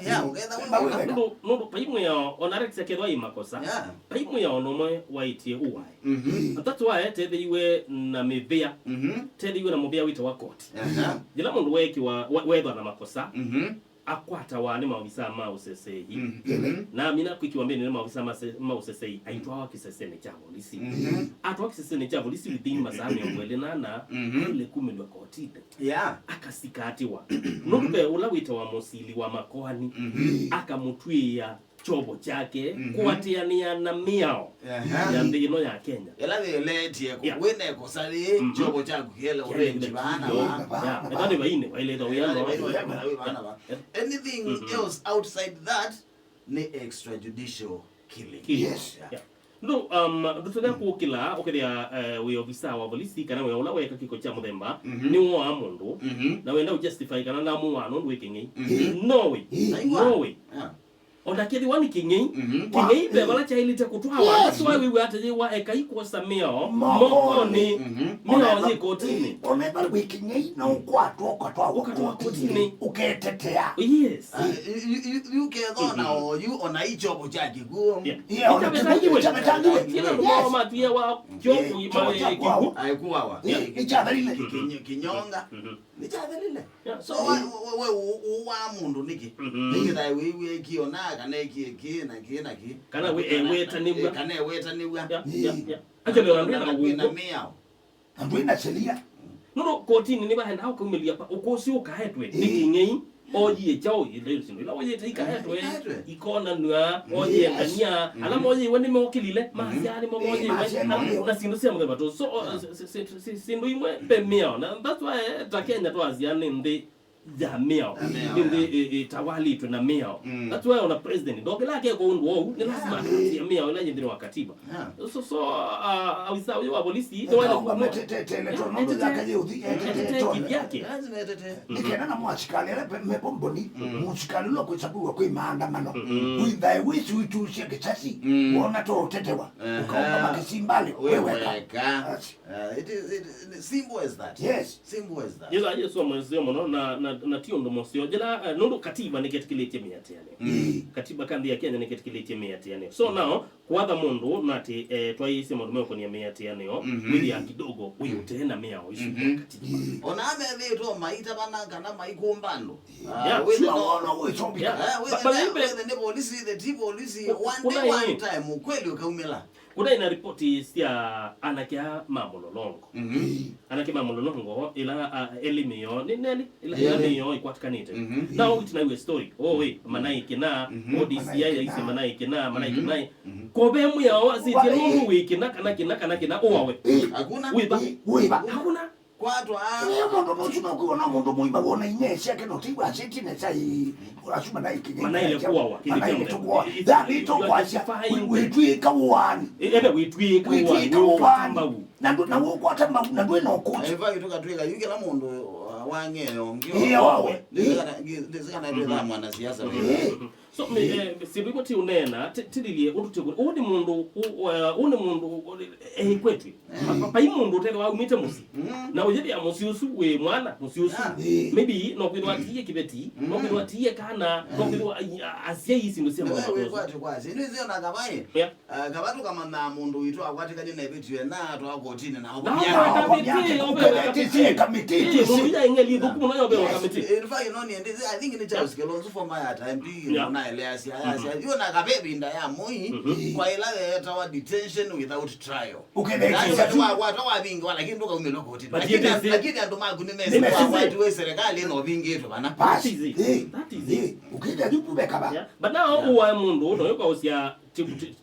ya ugetha no paimu ya onaretse kedwa imakosa paimu ya onomwe waitie uwai that's why tethiwe na mivia tethiwe na muvia wito wa court jila mundu weki wa wethwa na makosa akwata wa ni maofisa ma usesei na mina kwikiwambia ni maofisa ma usesei aitwa wa kisesene cha polisi atwa kisesene cha polisi within masaa 28 ile 10 wa kotini akasikatiwa nundu ula wito wa musili wa makoani akamutwia chobo chake kuatiania na miao ya ndino ya Kenya ela letie kuwene kosali chobo chako kile orange bana ya ndani baine waileta uyano anything else outside that ni extrajudicial killing. Yes. No dutega kukila okethia we officer wa polisi kana we ula weka kiko cha muthemba ni wa mundu na wenda justify kana na mu wano ndwikingi no way onda kethi wani kingei be bala cha ilite kutwawa that's why we were at wa ekaiko samio mokoni mio ni kotini omeba wikingei na ukwatwa kotini uketetea yes you can na you ona hicho bojaji go chametangiwe kila mmoja matia wa kyoku imaye kiku aikuwa ichathalile kinyonga nichathalile so we wa mundu niki dai we kiona kana ki kana wetaniwa kana wetaniwa actually wanaenda kuina miao andwina sheria no kotini ni bahenda au kumilia pa ukosi ukahetwe nikingei oji chao ile sindo ila oji ikahetwe ikona nwa oji kania ala moji wani mokilile masiani moji na sindo sia mwe bato so sindo imwe pe miao na that's why ta Kenya to aziane ndi ya miao ndi tawali tu na miao that's why ona president doke lake ko ndo ni lazima ya miao ila jindiro wa katiba so awisa wa polisi to wale kwa metete ndo zakaje udhi yake lazima tete nikena na mwachikale mepomboni mwachikale lo kuchabuwa kwa maandamano witha wisu witushie kitasi wona to tetewa ukaomba makisimbali wewe it is simple as that. Yes, simple as that. Yes so mwezi mono na tio ndo mosio jela ndo katiba ni ketikilete miatiane katiba kandi ya Kenya ni ketikilete miatiane so now kwa mundu nati twaisi mundu meko ni miatiane yo wili ya kidogo uyu tena miao isu katiba ona ame to maita bana kana maikumbando we no we chombika we the police the police one time kweli ukaumela kuna ina ripoti sia anakia mamololongo anakia mamololongo ila elimio ni nani ila elimio ikwatikanite now it na story we manaike na ODCI yaise manaike na kobemu ya waziti no wiki na kana owawe hakuna wiba hakuna kwatwa mundu muchuna kuona mundu muimba wona inyesha yake notigwa asiti na chai urashuma na iki manaile kuwa that ito kwasha witwika wani witwika wani na wo kwata na ndwe no kucha eva itoka tweka yuke la mundu wangeyo ngio wawe ndizikana ndeza mwana siasa wewe so sibiboti unena tidilie ututegura udi mundu kwetu papa imundu tele wa umite musi na ujedi ya musiusu we mwana musiusu maybe no kwirwa tiye kibeti no kwirwa tiye kana no kwirwa asia isi ndo wewe kwati inizo na gabaye gabatu kama na mundu wito akwati kadi na bitu na to akotini na committee ya ngeli buku na yobe committee in fact no ni ndizi I think ni Charles Kelonzo for my time na Elias you na gabebi nda ya moi kwa ila tawa detention without trial watu wa vingi lakini ndoka umeloko kotini lakini ando magu ni mesi kwa watu wa serikali no vingi yetu bana that is ukija jupu bekaba but now uwa mundu no yoka usia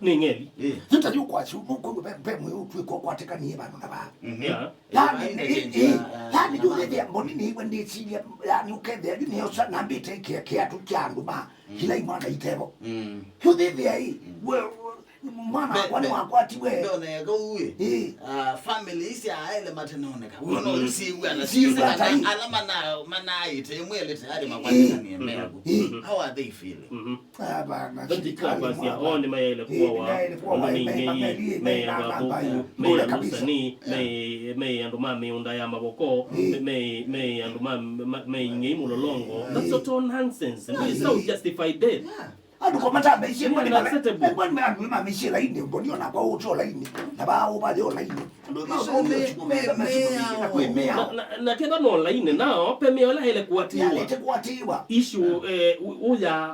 ningeli tutajua kwa chumu kwa pepe mwe utwiko kwatika ni bana na ba yani juu ya mboni ni wende silia yani ukende ni yosa nambite kia tu changu ba kila imana itebo hudhi hii mwana kwani wakwatiwe ndone yako uwe family isi aile matenoneka uno usiwe na alama na manaite mwele tayari makwani ni emego how are they feeling bana ndika basi on mayele kwa wa ningi me ababu me musani me anduma me unda ya maboko me anduma me ngi mulolongo. That's not all nonsense, and we so justify that. Aduko mata meshi mwani mama meshi laini mbonio na kwa ucho laini na ba uba leo laini na kenda no laini nao pemeo la ile kuatiwa issue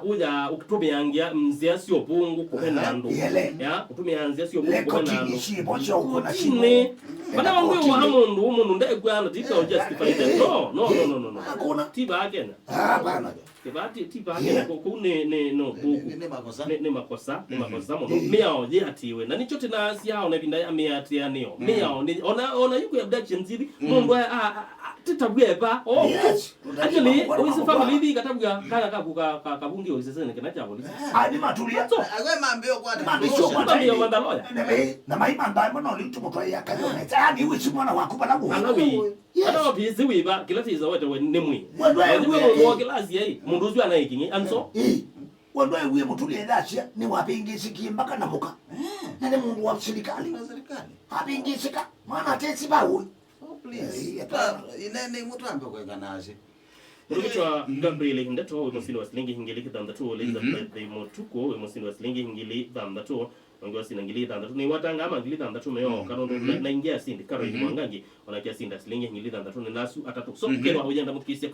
uja ukitumia angia mzia sio pungu kuhena ndo ya kutumia anzia sio pungu kuhena ndo bana wangu wa hamundu umundu ndegwana tita justify that no hakuna tiba agena bana tiba agena ko ne makosa mo meo je atiwe na nichote na asia ona binda ya meati ya neo meo ona yuko abduction zili mundu titabweba actually we family bi katabwa kala kabungi osesene kana chabo ni matulia agwe mambio kwa mambio mandaloya na maimanda mbona litumotwa ya kanyona tani wichi mwana wako bana bo anawi ana bizi wiba kila tiza wote nemwi wo kilasi yai mundu zwa na ikingi anso wando ewe mutulie dachia ni wapingisiki mpaka na muka nani mundu wa serikali apingisika maana tesi bawe inene mtu ambe kwa kanaje Rukichwa Gabriel Hindato umusini wa silingi hingili kitandatu Elizabeth Motuko umusini wa silingi hingili tandatu wangu wasina hingili tandatu ni watanga ama hingili tandatu meo kanondo na ingia sindi karo hingili mwangangi wanakia sinda silingi hingili tandatu ni nasu atatu so kero hujenda mutukisia